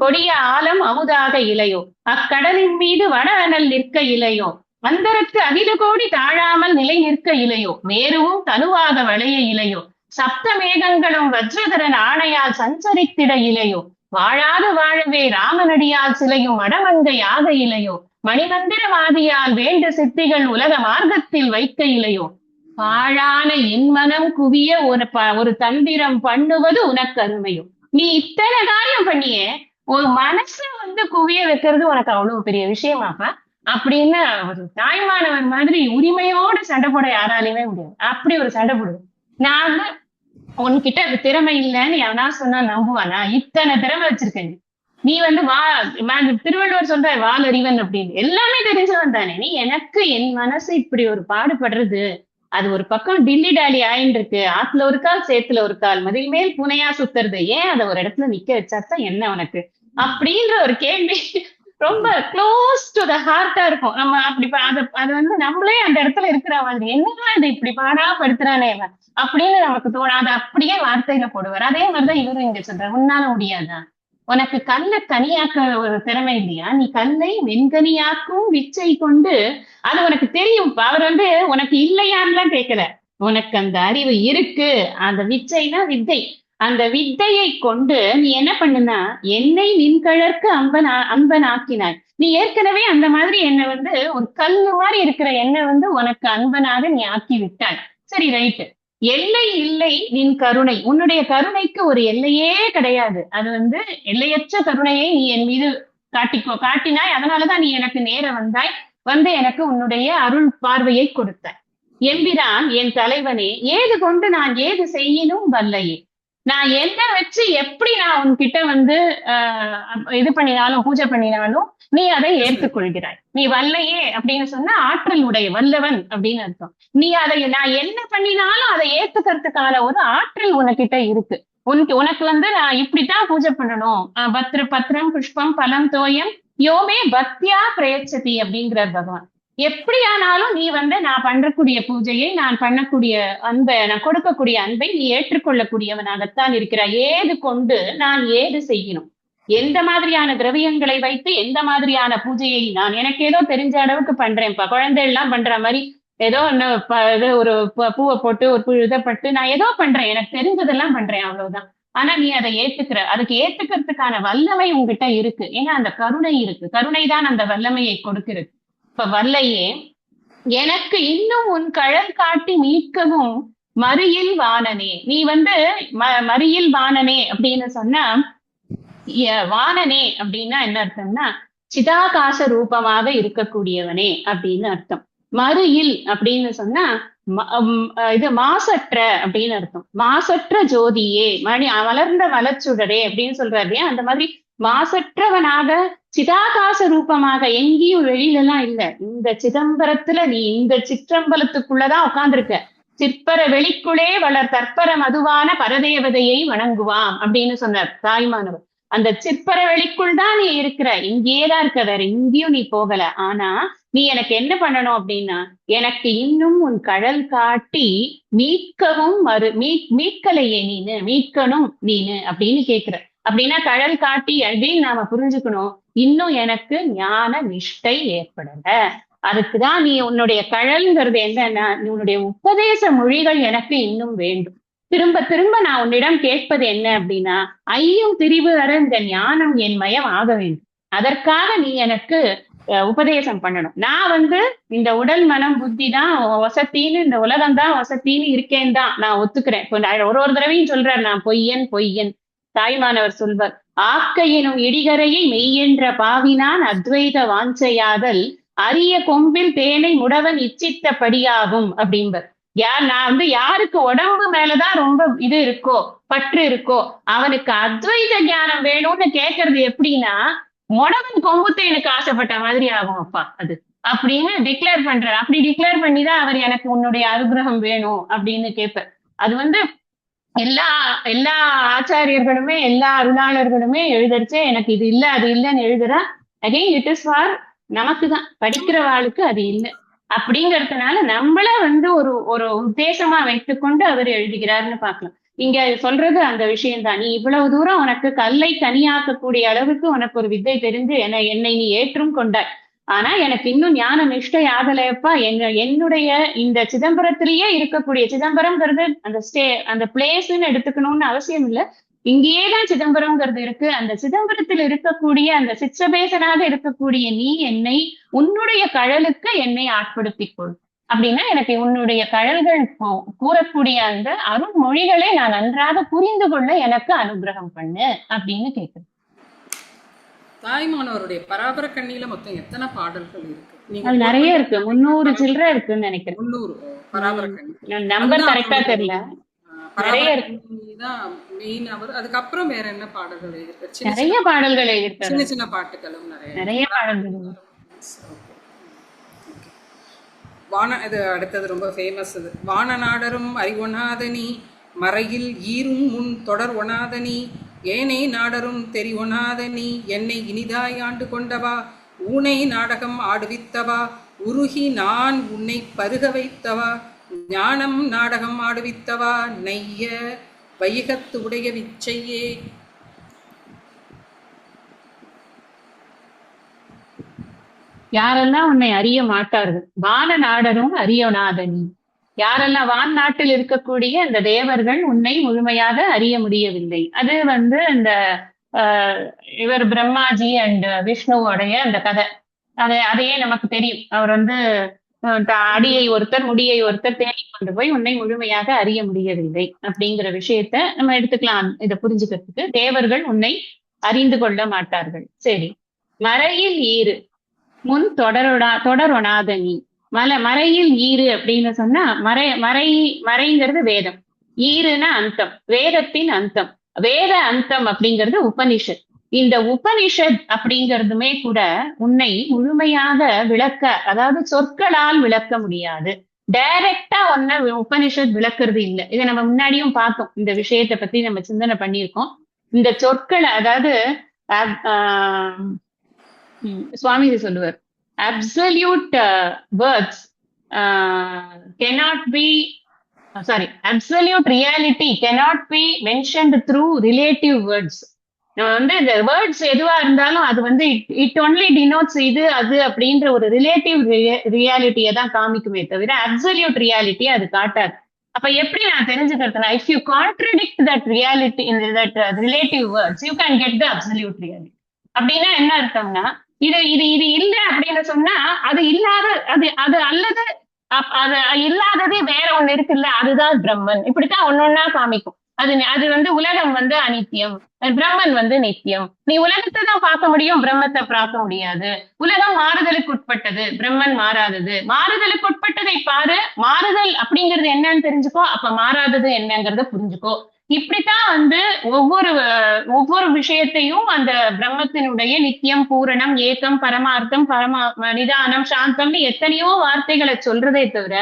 கொடிய ஆழம் அமுதாக இலையோ, அக்கடலின் மீது வட அனல் நிற்க இலையோ, அந்தரத்து அகில கோடி தாழாமல் நிலை நிற்க இலையோ, மேருவும் தனுவாக வளைய இலையோ, சப்த மேகங்களும் வஜ்ரதரன் ஆணையால் சஞ்சரித்திட இலையோ, வாழாத வாழவே ராமனடியால் சிலையும் மடமங்கை ஆக இலையோ, மணிமந்திரவாதியால் வேண்டு சித்திகள் உலக மார்க்கத்தில் வைக்க இலையோ, பாழான என் மனம் குவிய ஒரு தந்திரம் பண்ணுவது உனக்கு அருமையோ. நீ இத்தனை காரியம் பண்ணியே ஒரு மனசு வந்து குவிய வைக்கிறது உனக்கு அவ்வளவு பெரிய விஷயமாப்பா அப்படின்னு ஒரு தாய்மானவர் மாதிரி உரிமையோட சண்டை போட யாராலையுமே முடியாது. அப்படி ஒரு சண்டை போடுது. நான் உன்கிட்ட அது திறமை இல்லைன்னு எவனா சொன்னா நம்புவானா? இத்தனை திறமை வச்சிருக்கேன் நீ வந்து திருவள்ளுவர் சொல்ற வாலறிவன் அப்படின்னு. எல்லாமே தெரிஞ்சவன் தானே நீ. எனக்கு என் மனசு இப்படி ஒரு பாடுபடுறது, அது ஒரு பக்கம் டில்லி டாலி ஆயின்னு இருக்கு. ஆத்துல ஒரு கால் சேத்துல ஒரு கால், மதில் மேல் பூனையா சுத்துறது, ஏன் அதை ஒரு இடத்துல நிக்க வச்சாத்தான் என்ன உனக்கு அப்படின்ற ஒரு கேள்வி ரொம்ப க்ளோஸ் டு த ஹார்ட்டா இருக்கும். நம்ம அப்படி அது வந்து நம்மளே அந்த இடத்துல இருக்கிற மாதிரி, என்னதான் இது இப்படி பாடாப்படுத்துறானே அப்படின்னு நமக்கு தோணாது. அப்படியே வார்த்தையில போடுவார். அதே மாதிரிதான் இவரும் இங்க சொல்றாரு, உன்னால முடியாதா? உனக்கு கல்லை கனியாக்க ஒரு திறமை இல்லையா? நீ கல்லை வெண்கனியாக்கும் விச்சை கொண்டு, அது உனக்கு தெரியும். அவர் வந்து உனக்கு இல்லையான்லாம் கேட்கல, உனக்கு அந்த அறிவு இருக்கு. அந்த விச்சைனா வித்தை, அந்த வித்தையை கொண்டு நீ என்ன பண்ணுனா, என்னை நின்கழற்கு அன்பன் ஆக்கினாய். நீ ஏற்கனவே அந்த மாதிரி என்ன வந்து ஒரு கல்லு மாதிரி இருக்கிற என்ன வந்து உனக்கு அன்பனாக நீ ஆக்கி விட்டாய். சரி, ரைட்டு. எல்லை இல்லை நின் கருணை. உன்னுடைய கருணைக்கு ஒரு எல்லையே கிடையாது. அது வந்து எல்லையற்ற கருணையை நீ என் மீது காட்டினாய். அதனாலதான் நீ எனக்கு நேர வந்தாய். வந்து எனக்கு உன்னுடைய அருள் பார்வையை கொடுத்தாய். எம்பிரான் என் தலைவனே, ஏது கொண்டு நான் ஏது செய்யினும் வல்லையே. நான் என்ன வச்சு எப்படி நான் உன்கிட்ட வந்து இது பண்ணினாலும், பூஜை பண்ணினாலும் நீ அதை ஏற்றுக்கொள்கிறாய். நீ வல்லையே அப்படின்னு சொன்னா ஆற்றல் உடைய, வல்லவன் அப்படின்னு அர்த்தம். நீ அதை நான் என்ன பண்ணினாலும் அதை ஏத்துக்கிறதுக்கான ஒரு ஆற்றல் உனக்கிட்ட இருக்கு. உனக்கு வந்து நான் இப்படித்தான் பூஜை பண்ணணும். பத்திரம் புஷ்பம் பலம் தோயம் யோமே பக்தியா பிரயச்சதி அப்படிங்கிறார் பகவான். எப்படியானாலும் நீ வந்து நான் பண்ணக்கூடிய பூஜையை, நான் பண்ணக்கூடிய அன்பை, நான் கொடுக்கக்கூடிய அன்பை நீ ஏற்றுக்கொள்ளக்கூடியவனாகத்தான் இருக்கிறாய். ஏது கொண்டு நான் ஏது செய்யணும், எந்த மாதிரியான திரவியங்களை வைத்து எந்த மாதிரியான பூஜையை நான் எனக்கு ஏதோ தெரிஞ்ச அளவுக்கு பண்றேன்ப்பா. குழந்தை எல்லாம் பண்ற மாதிரி ஏதோ ஒரு பூவை போட்டு ஒரு இதை பட்டு நான் ஏதோ பண்றேன், எனக்கு தெரிஞ்சதெல்லாம் பண்றேன், அவ்வளவுதான். ஆனா நீ அதை ஏத்துக்கிற, அதுக்கு ஏத்துக்கிறதுக்கான வல்லமை உங்ககிட்ட இருக்கு. ஏன்னா அந்த கருணை இருக்கு. கருணை தான் அந்த வல்லமையை கொடுக்கிறது. இப்ப வல்லையே, எனக்கு இன்னும் உன் கழல் காட்டி மீட்கவும் மறியில் வாணனே. நீ வந்து மறியில் வாணனே அப்படின்னு சொன்னா, வாணனே அப்படின்னா என்ன அர்த்தம்னா சிதாகாச ரூபமாக இருக்கக்கூடியவனே அப்படின்னு அர்த்தம். மறியில் அப்படின்னு சொன்னா இது மாசற்ற அப்படின்னு அர்த்தம். மாசற்ற ஜோதியே, மலர்ந்த மலச்சுடரே அப்படின்னு சொல்றாரு இல்லையா, அந்த மாதிரி மாசற்றவனாக சிதாகாச ரூபமாக எங்கேயும் வெளியில எல்லாம் இல்ல. இந்த சிதம்பரத்துல நீ இந்த சிற்றம்பலத்துக்குள்ளதான் உட்கார்ந்துருக்க. சிற்பர வெளிக்குள்ளே வளர் தற்பர மதுவான பரதேவதையை வணங்குவாம் அப்படின்னு சொன்னார் தாய்மானவர். அந்த சிற்பர வெளிக்குள் தான் நீ இருக்கிற, இங்கேயேதான் இருக்க, வேற எங்கேயும் நீ போகல. ஆனா நீ எனக்கு என்ன பண்ணணும் அப்படின்னா, எனக்கு இன்னும் உன் கழல் காட்டி மீட்கவும் மீட்கலையே நீனு, மீட்கணும் நீனு அப்படின்னு கேக்குற. அப்படின்னா கழல் காட்டி அப்படின்னு நாம புரிஞ்சுக்கணும், இன்னும் எனக்கு ஞான நிஷ்டை ஏற்படல. அதுக்குதான் நீ உன்னுடைய கழல்ங்கிறது என்னன்னா, உன்னுடைய உபதேச மொழிகள் எனக்கு இன்னும் வேண்டும். திரும்ப திரும்ப நான் உன்னிடம் கேட்பது என்ன அப்படின்னா, ஐயும் திரிவு அற இந்த ஞானம் என் மயம் ஆக வேண்டும். அதற்காக நீ எனக்கு உபதேசம் பண்ணணும். நான் வந்து இந்த உடல் மனம் புத்தி தான் வசத்தின்னு, இந்த உலகம் தான் வசத்தின்னு இருக்கேன் தான் நான் ஒத்துக்கிறேன். ஒரு தடவையும் சொல்றார், நான் பொய்யன். தாய்மானவர் சொல்வர், ஆக்கையினும் இடிகரையை மெய்யென்ற பாவினான் அத்வைத வாஞ்சையாதல் அரிய கொம்பில் தேனை முடவன் இச்சித்தபடியாகும் அப்படின்பர். நான் வந்து யாருக்கு உடம்பு மேலதான் ரொம்ப இது இருக்கோ, பற்று இருக்கோ, அவனுக்கு அத்வைத ஞானம் வேணும்னு கேட்கறது எப்படின்னா, முடவன் கொம்பு தேனுக்கு ஆசைப்பட்ட மாதிரி ஆகும் அப்பா அது அப்படின்னு டிக்ளேர் பண்றார். அப்படி டிக்ளேர் பண்ணிதான் அவர் எனக்கு உன்னுடைய அனுகிரகம் வேணும் அப்படின்னு கேட்பார். அது வந்து எல்லா ஆச்சாரியர்களுமே எல்லா அருளாளர்களுமே எழுதரிச்சே எனக்கு இது இல்ல அது இல்லைன்னு எழுதுறா. அகைன் இட் இஸ் ஃபார் நமக்குதான், படிக்கிறவாளுக்கு அது இல்லை அப்படிங்கறதுனால நம்மள வந்து ஒரு உத்தேசமா வைத்துக்கொண்டு அவர் எழுதுகிறார்னு பார்க்கலாம். இங்க சொல்றது அந்த விஷயம்தான். நீ இவ்வளவு தூரம் உனக்கு கல்லை கனியாக்கக்கூடிய அளவுக்கு உனக்கு ஒரு வித்தை தெரிஞ்சு என்னை நீ ஏற்றும் கொண்டாய். ஆனா எனக்கு இன்னும் ஞான நிஷ்டை ஆகலையப்பா. என்னுடைய இந்த சிதம்பரத்திலேயே இருக்கக்கூடிய, சிதம்பரம்ங்கிறது அந்த பிளேஸ்ன்னு எடுத்துக்கணும்னு அவசியம் இல்லை, இங்கேயேதான் சிதம்பரம்ங்கிறது இருக்கு. அந்த சிதம்பரத்தில் இருக்கக்கூடிய அந்த சிற்றபேசனாக இருக்கக்கூடிய நீ என்னை உன்னுடைய கழலுக்கு என்னை ஆட்படுத்திக்கொள். அப்படின்னா எனக்கு உன்னுடைய கழல்கள் கூறக்கூடிய அந்த அருண்மொழிகளை நான் நன்றாக புரிந்து கொள்ள எனக்கு அனுகிரகம் பண்ணு அப்படின்னு கேட்குறேன். தாய்மானவருடைய பராபர கண்ணியில மொத்தம் எத்தனை பாடல்கள் இருக்கு? அது நிறைய இருக்கு, 300 சில்லற இருக்குன்னு நினைக்கிறேன். 300 பராபர கண்ணி நம்பர் கரெக்டா தெரியல. நிறைய இருக்கு. அதுக்கப்புறம் வேற என்ன பாடல்கள் எழுதிருக்கு? நிறைய பாடல்கள் எழுதிருக்கு. சின்ன சின்ன பாட்டுகளும் நிறைய பாடல்கள். இது அடுத்தது ரொம்ப ஃபேமஸ். இது வான நாடரும் அறிவொனாதனி மறையில் ஈரும் முன் தொடர் ஒனாதனி ஏனை நாடரும் தெரிவொனாதனி என்னை இனிதாய் ஆண்டு கொண்டவா ஊனை நாடகம் ஆடுவித்தவா உருகி நான் உன்னை பருக வைத்தவா ஞானம் நாடகம் ஆடுவித்தவா நெய்ய வைகத்து உடைய விச்சையே. யாரெல்லாம் உன்னை அறிய மாட்டார்கள், வான நாடரும் அறியொனாதனி. யாரெல்லாம் வான் நாட்டில் இருக்கக்கூடிய அந்த தேவர்கள் உன்னை முழுமையாக அறிய முடியவில்லை. அது வந்து இந்த ஆஹ் இவர் பிரம்மாஜி அண்ட் விஷ்ணுவோடைய அந்த கதை. அதையே நமக்கு தெரியும். அவர் வந்து அடியை ஒருத்தர் முடியை ஒருத்தர் தேடி கொண்டு போய் உன்னை முழுமையாக அறிய முடியவில்லை அப்படிங்கிற விஷயத்த நம்ம எடுத்துக்கலாம். இதை புரிஞ்சுக்கிறதுக்கு தேவர்கள் உன்னை அறிந்து கொள்ள மாட்டார்கள். சரி, மறையில் ஈறு முன் தொடரொணாத நீ. மறையில் ஈறு அப்படின்னு சொன்னா மறைங்கிறது வேதம், ஈறுனா அந்தம், வேதத்தின் அந்தம். வேத அந்தம் அப்படிங்கிறது உபனிஷத். இந்த உபனிஷத் அப்படிங்கிறதுமே கூட உன்னை முழுமையாக விளக்க, அதாவது சொற்களால் விளக்க முடியாது. டைரக்டா ஒன்ன உபனிஷத் விளக்குறது இல்லை. இதை நம்ம முன்னாடியும் பார்த்தோம். இந்த விஷயத்தை பத்தி நம்ம சிந்தனை பண்ணியிருக்கோம். இந்த சொற்களை, அதாவது சுவாமிஜி சொல்லுவார், absolute words cannot be absolute reality cannot be mentioned through relative words. நம்ம வந்து இந்த வேர்ட்ஸ் எதுவா இருந்தாலும் அது வந்து இட் ஒன்லி டினோட்ஸ் இது அது அப்படின்ற ஒரு ரிலேட்டிவ் ரியாலிட்டியை தான் காமிக்குமே தவிர அப்சல்யூட் ரியாலிட்டியை அது காட்டாது. அப்ப எப்படி நான் தெரிஞ்சுக்கிறதுனா, if you contradict that reality in that relative words you can get the absolute reality. அப்படின்னா என்ன அர்த்தம்னா, இது இது இது இல்ல அப்படின்னு சொன்னா அது இல்லாத, அது அல்லது அது இல்லாததே வேற ஒண்ணு இருக்குல்ல, அதுதான் பிரம்மன். இப்படித்தான் ஒன்னொன்னா காமிக்கும். அது வந்து உலகம் வந்து அனித்தியம், பிரம்மன் வந்து நித்தியம். நீ உலகத்தை தான் பார்க்க முடியும், பிரம்மத்தை பார்க்க முடியாது. உலகம் மாறுதலுக்கு உட்பட்டது, பிரம்மன் மாறாதது. மாறுதலுக்கு உட்பட்டதை பாரு, மாறுதல் அப்படிங்கிறது என்னன்னு தெரிஞ்சுக்கோ, அப்ப மாறாதது என்னங்கிறத புரிஞ்சுக்கோ. இப்படித்தான் வந்து ஒவ்வொரு விஷயத்தையும் அந்த பிரம்மத்தினுடைய நித்தியம், பூரணம், ஏக்கம், பரமார்த்தம், நிதானம், சாந்தம்னு எத்தனையோ வார்த்தைகளை சொல்றதே தவிர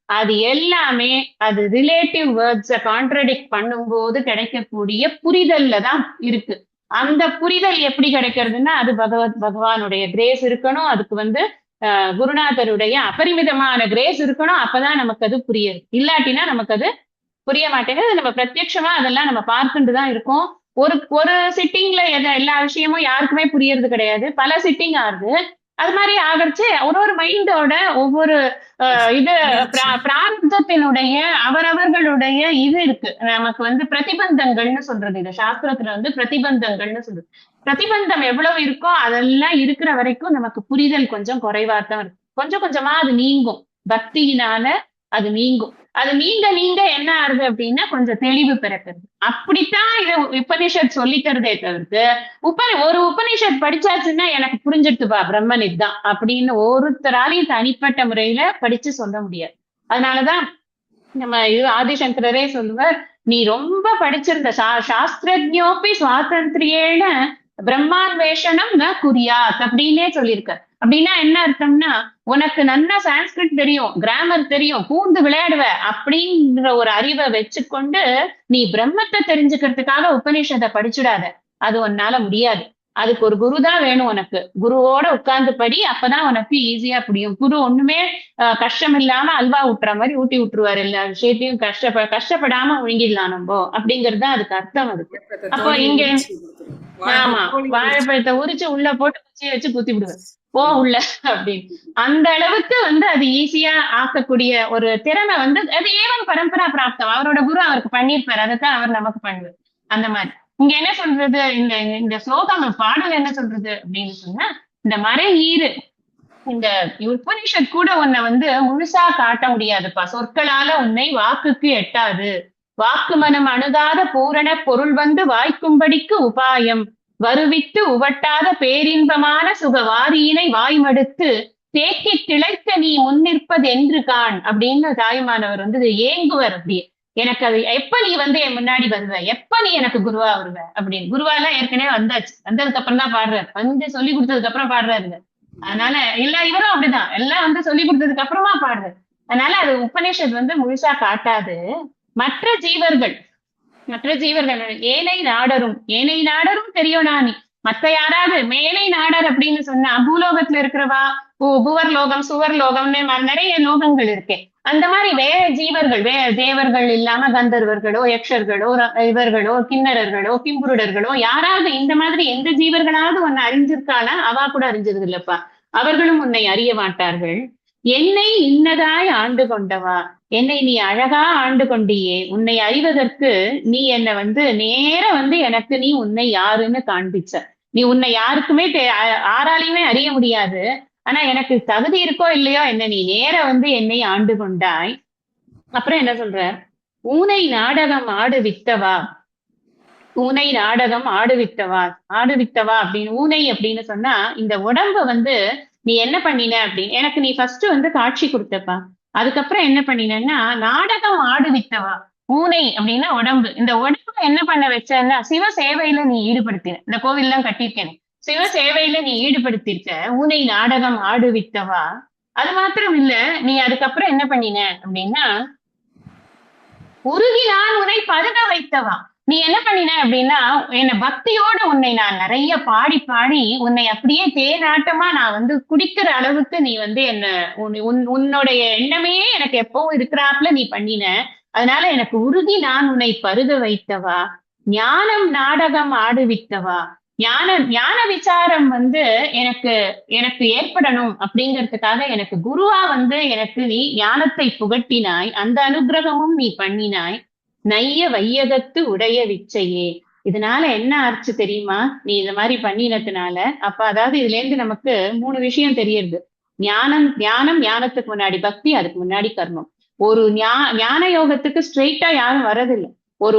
அது எல்லாமே அது ரிலேட்டிவ் வேர்ட்ஸை கான்ட்ரடிக்ட் பண்ணும்போது கிடைக்கக்கூடிய புரிதல்ல தான் இருக்கு. அந்த புரிதல் எப்படி கிடைக்கிறதுன்னா, அது பகவானுடைய கிரேஸ் இருக்கணும். அதுக்கு வந்து குருநாதருடைய அபரிமிதமான கிரேஸ் இருக்கணும். அப்பதான் நமக்கு அது புரியுது. இல்லாட்டினா நமக்கு அது புரிய மாட்டேங்குது. நம்ம பிரத்யட்சமா அதெல்லாம் நம்ம பார்த்துட்டுதான் இருக்கோம். ஒரு சிட்டிங்ல எல்லா விஷயமும் யாருக்குமே புரியறது கிடையாது. பல சிட்டிங் ஆகுது. அது மாதிரி ஆகச்சு ஒரு மைண்டோட ஒவ்வொரு இது பிரார்த்தத்தினுடைய அவரவர்களுடைய இது இருக்கு. நமக்கு வந்து பிரதிபந்தங்கள்னு சொல்றது, இது சாஸ்திரத்துல வந்து பிரதிபந்தங்கள்னு சொல்றது. பிரதிபந்தம் எவ்வளவு இருக்கோ அதெல்லாம் இருக்கிற வரைக்கும் நமக்கு புரிதல் கொஞ்சம் குறைவாத்தான் இருக்கு. கொஞ்சம் கொஞ்சமா அது நீங்கும், பக்தியினால அது நீங்கும். அது நீங்க என்ன ஆகுது அப்படின்னா கொஞ்சம் தெளிவு பிறக்கிறது. அப்படித்தான் இது உபனிஷத் சொல்லிக்கிறதே தவிர்த்து ஒரு உபனிஷத் படிச்சாச்சுன்னா எனக்கு புரிஞ்சிடுத்துப்பா பிரம்மன் இதுதான் அப்படின்னு ஒருத்தராலையும் தனிப்பட்ட முறையில படிச்சு சொல்ல முடியாது. அதனாலதான் நம்ம ஆதிசங்கரரே சொல்லுவார், நீ ரொம்ப படிச்சிருந்த சாஸ்திரஜோபி சுவாதந்திரியேன பிரம்மான்வேஷனம் ந குறியாத் அப்படின்னே சொல்லியிருக்க. அப்படின்னா என்ன அர்த்தம்னா, உனக்கு நல்லா சான்ஸ்கிரிட் தெரியும், கிராமர் தெரியும், பூந்து விளையாடுவ அப்படின்ற ஒரு அறிவை வச்சுக்கொண்டு நீ பிரம்மத்தை தெரிஞ்சுக்கிறதுக்காக உபநிஷத்தை படிச்சுடாத. அது உன்னால முடியாது. அதுக்கு ஒரு குரு தான் வேணும். உனக்கு குருவோட உட்கார்ந்து படி, அப்பதான் உனக்கு ஈஸியா புரியும். குரு ஒண்ணுமே கஷ்டம் இல்லாம அல்வா ஊட்டுற மாதிரி ஊட்டி விட்டுருவாரு. எல்லா விஷயத்தையும் கஷ்டப்படாம ஒழுங்கிடலாம் நம்ம அப்படிங்கிறது தான் அதுக்கு அர்த்தம். அதுக்கு அப்போ இங்க ஆமா, வாழைப்பழத்தை உரிச்சு உள்ள போட்டு குச்சியை வச்சு குத்தி விடுவேன் போ உள்ள அப்படின்னு. அந்த அளவுக்கு வந்து அது ஈஸியா ஆக்கக்கூடிய ஒரு திறமை வந்து அது ஏவன் பரம்பரா பிராப்தம். அவரோட குரு அவருக்கு பண்ணிருப்பாரு, அதைத்தான் அவர் நமக்கு பண்ணுவார். அந்த மாதிரி இங்க என்ன சொல்றது, இந்த ஸ்லோகம் பாடல் என்ன சொல்றது அப்படின்னு சொன்னா, இந்த மறை ஈறு, இந்த உபனிஷத் கூட உன்னை வந்து முழுசா காட்ட முடியாதுப்பா. சொற்களால உன்னை வாக்குக்கு எட்டாது. வாக்கு மனம் அணுகாத பூரண பொருள் வந்து வாய்க்கும்படிக்கு உபாயம் வருவித்து உவட்டாத பேரின்பமான சுகவாரியினை வாய்மடுத்து தேக்கி திளைக்க நீ முன்னிற்பது என்று காண் அப்படின்னு தாயுமானவர் வந்து ஏங்குவர். அப்படி எனக்கு அது எப்ப நீ வந்து என் முன்னாடி வருவ, எப்ப நீ எனக்கு குருவா வருவ அப்படின்னு. குருவாலாம் ஏற்கனவே வந்தாச்சு, வந்ததுக்கு அப்புறம் தான் பாடுறாரு, வந்து சொல்லி கொடுத்ததுக்கு அப்புறம் பாடுறாருங்க. அதனால இவரும் அப்படிதான், எல்லாம் வந்து சொல்லி கொடுத்ததுக்கு அப்புறமா பாடுறாரு. அதனால அது உபநிஷத் வந்து முழுசா காட்டாது. மற்ற ஜீவர்கள் ஏனை நாடரும் தெரியும் நானி. மத்த யாராவது மேலை நாடர் அப்படின்னு சொன்னா பூலோகத்துல இருக்கிறவா, புவர் லோகம், சுவர் லோகம்னு நிறைய லோகங்கள் இருக்கு. அந்த மாதிரி வேற ஜீவர்கள், வேற தேவர்கள் இல்லாம கந்தர்வர்களோ, யக்ஷர்களோ, இவர்களோ, கிண்ணறர்களோ, கிம்புருடர்களோ யாராவது இந்த மாதிரி எந்த ஜீவர்களாவது உன்னை அறிஞ்சிருக்கானா? அவா கூட அறிஞ்சது இல்லப்பா. அவர்களும் உன்னை அறிய மாட்டார்கள். என்னை இன்னதாய் ஆண்டு கொண்டவா, என்னை நீ அழகா ஆண்டு கொண்டியே, உன்னை அறிவதற்கு நீ என்னை வந்து நேர வந்து எனக்கு நீ உன்னை யாருன்னு காண்பிச்ச. நீ உன்னை யாருக்குமே ஆராலையுமே அறிய முடியாது. ஆனா எனக்கு தகுதி இருக்கோ இல்லையோ என்ன நீ நேர வந்து என்னை ஆண்டு கொண்டாய். அப்புறம் என்ன சொல்ற? ஊனை நாடகம் ஆடுவித்தவா, ஊனை நாடகம் ஆடுவித்தவா, ஆடுவித்தவா அப்படின்னு ஊனை அப்படின்னு சொன்னா இந்த உடம்ப வந்து நீ என்ன பண்ணின அப்படின்னு எனக்கு நீ ஃபர்ஸ்ட் வந்து காட்சி கொடுத்தப்பா. அதுக்கப்புறம் என்ன பண்ணினேன்னா நாடகம் ஆடுவித்தவா. ஊனை அப்படின்னா உடம்பு. இந்த உடம்பு என்ன பண்ண வச்சேன்னா சிவ சேவையில நீ ஈடுபடுத்தின. இந்த கோவில் எல்லாம் கட்டியிருக்கேன், சிவ சேவையில நீ ஈடுபடுத்திருக்க. ஊனை நாடகம் ஆடுவித்தவா. அது மாத்திரம் இல்ல, நீ அதுக்கப்புறம் என்ன பண்ணின அப்படின்னா உருகி நான் உன்னை பருக வைத்தவா. நீ என்ன பண்ணின அப்படின்னா என்ன பக்தியோட உன்னை நான் நிறைய பாடி பாடி உன்னை அப்படியே தேனாட்டமா நான் வந்து குடிக்கிற அளவுக்கு நீ வந்து என்ன உன்னுடைய எண்ணமே எனக்கு எப்பவும் இருக்கிறாப்புல நீ பண்ணின. அதனால எனக்கு உருகி நான் உன்னை பருக வைத்தவா. ஞானம் நாடகம் ஆடுவித்தவா. ஞான விசாரம் வந்து எனக்கு எனக்கு ஏற்படணும் அப்படிங்கிறதுக்காக எனக்கு குருவா வந்து எனக்கு நீ ஞானத்தை புகட்டினாய். அந்த அனுகிரகமும் நீ பண்ணினாய். நைய வையகத்து உடைய விச்சையே. இதனால என்ன ஆச்சு தெரியுமா? நீ இந்த மாதிரி பண்ணினதுனால அப்ப அதாவது இதுல இருந்து நமக்கு 3 விஷயம் தெரியுது. ஞானம் ஞானத்துக்கு முன்னாடி பக்தி, அதுக்கு முன்னாடி கர்மம். ஒரு ஞான யோகத்துக்கு ஸ்ட்ரெயிட்டா யாரும் வரதில்லை. ஒரு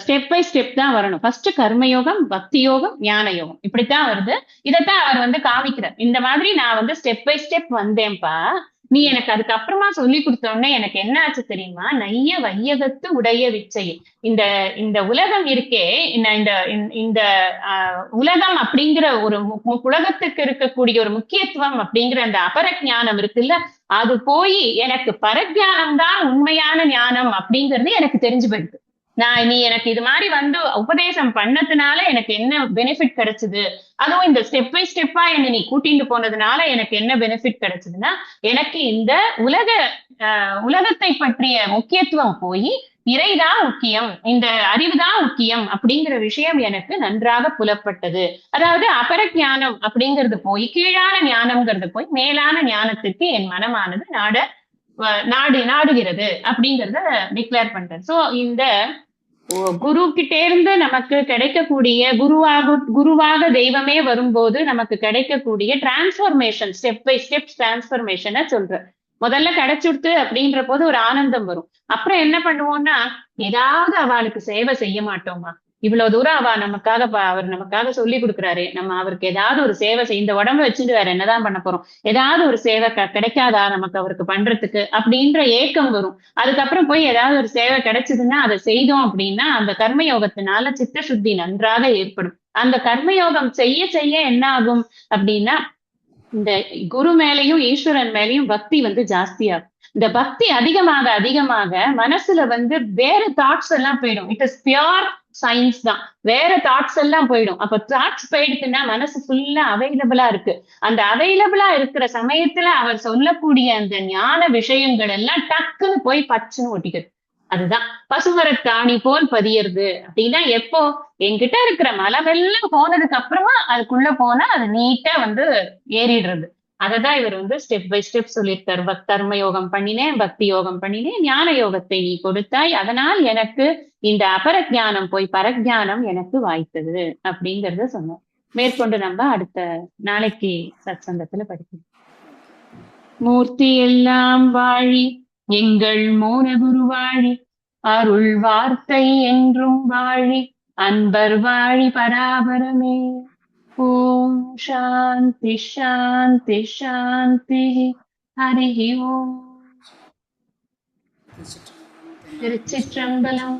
ஸ்டெப் பை ஸ்டெப் தான் வரணும். ஃபர்ஸ்ட் கர்மயோகம், பக்தி யோகம், ஞான யோகம், இப்படித்தான் வருது. இதைத்தான் அவர் வந்து காமிக்கிறார். இந்த மாதிரி நான் வந்து ஸ்டெப் பை ஸ்டெப் வந்தேன்ப்பா. நீ எனக்கு அதுக்கப்புறமா சொல்லி கொடுத்தோடனே எனக்கு என்ன ஆச்சு தெரியுமா? நைய வையகத்து உடைய விச்சை. இந்த இந்த உலகம் இருக்கே, இந்த இந்த உலகம் அப்படிங்கிற ஒரு உலகத்துக்கு இருக்கக்கூடிய ஒரு முக்கியத்துவம் அப்படிங்கிற அந்த அபரஞானம் இருக்குல்ல, அது போய் எனக்கு பரஜானம் தான் உண்மையான ஞானம் அப்படிங்கிறது எனக்கு தெரிஞ்சு போயிடுது. நீ எனக்கு இது மாதிரி வந்து உபதேசம் பண்ணதுனால எனக்கு என்ன பெனிஃபிட் கிடைச்சது, அதுவும் இந்த ஸ்டெப் பை ஸ்டெப்பா என்ன நீ கூட்டிட்டு போனதுனால எனக்கு என்ன பெனிஃபிட் கிடைச்சதுன்னா எனக்கு இந்த உலகத்தை பற்றிய முக்கியத்துவம் போய் இறைதான் முக்கியம், இந்த அறிவுதான் முக்கியம் அப்படிங்கிற விஷயம் எனக்கு நன்றாக புலப்பட்டது. அதாவது அபரஞானம் அப்படிங்கிறது போய் கீழான ஞானம்ங்கிறது போய் மேலான ஞானத்திற்கு என் மனமானது நாடுகிறது அப்படிங்கறத டிக்ளேர் பண்றேன். சோ இந்த குரு கிட்டே இருந்து நமக்கு கிடைக்கக்கூடிய குருவாக தெய்வமே வரும்போது நமக்கு கிடைக்கக்கூடிய டிரான்ஸ்பர்மேஷன், ஸ்டெப் பை ஸ்டெப் டிரான்ஸ்பர்மேஷனை சொல்ற. முதல்ல கிடைச்சுடுத்து அப்படின்ற போது ஒரு ஆனந்தம் வரும். அப்புறம் என்ன பண்ணுவோம்னா ஏதாவது அவளுக்கு சேவை செய்ய மாட்டோமா? இவ்வளவு தூரம் அவர் நமக்காக சொல்லி கொடுக்குறாரு, நம்ம அவருக்கு ஏதாவது ஒரு சேவை இந்த உடம்பு வச்சுட்டு வேற என்னதான் பண்ண போறோம், ஏதாவது ஒரு சேவை கிடைக்காதா நமக்கு அவருக்கு பண்றதுக்கு அப்படின்ற ஏக்கம் வரும். அதுக்கப்புறம் போய் ஏதாவது ஒரு சேவை கிடைச்சதுன்னா அதை செய்தோம் அப்படின்னா அந்த கர்மயோகத்தினால சித்த சுத்தி நன்றாக ஏற்படும். அந்த கர்மயோகம் செய்ய செய்ய என்ன ஆகும் அப்படின்னா இந்த குரு மேலையும் ஈஸ்வரன் மேலையும் பக்தி வந்து ஜாஸ்தியாகும். இந்த பக்தி அதிகமாக அதிகமாக மனசுல வந்து வேற தாட்ஸ் எல்லாம் போயிடும். இட் இஸ் பியோர் சயின்ஸ் தான். வேற தாட்ஸ் எல்லாம் போயிடும். அப்ப தாட்ஸ் போயிடுச்சுன்னா மனசு ஃபுல்லா அவைலபிளா இருக்கு. அந்த அவைலபிளா இருக்கிற சமயத்துல அவர் சொல்லக்கூடிய அந்த ஞான விஷயங்கள் எல்லாம் டக்குன்னு போய் பச்சுன்னு ஒட்டிக்குது. அதுதான் பசுமரத்தாணி போல் பதியறது அப்படின்னா எப்போ என்கிட்ட இருக்கிற மலவெல்லாம் போனதுக்கு அப்புறமா அதுக்குள்ள போனா அது நீட்டா வந்து ஏறிடுறது. அததான் இவர் வந்து ஸ்டெப் பை ஸ்டெப் சொல்லியிருக்காரு. கர்ம யோகம் பண்ணினேன், பக்தி யோகம் பண்ணினேன், ஞான யோகத்தை நீ கொடுத்தாய், அதனால் எனக்கு இந்த அபரஜானம் போய் பரஜானம் எனக்கு வாய்த்தது அப்படிங்கறத சொன்னோம். மேற்கொண்டு நம்ம அடுத்த நாளைக்கு சத்சங்கத்துல படிக்கணும். மூர்த்தி எல்லாம் வாழி எங்கள் மோன குரு வாழி, அருள் வார்த்தை என்றும் வாழி, அன்பர் வாழி பராபரமே. ஓம் சாந்தி சாந்தி சாந்தி. ஹரி ஓம். திருச்சிற்றம்பலம்.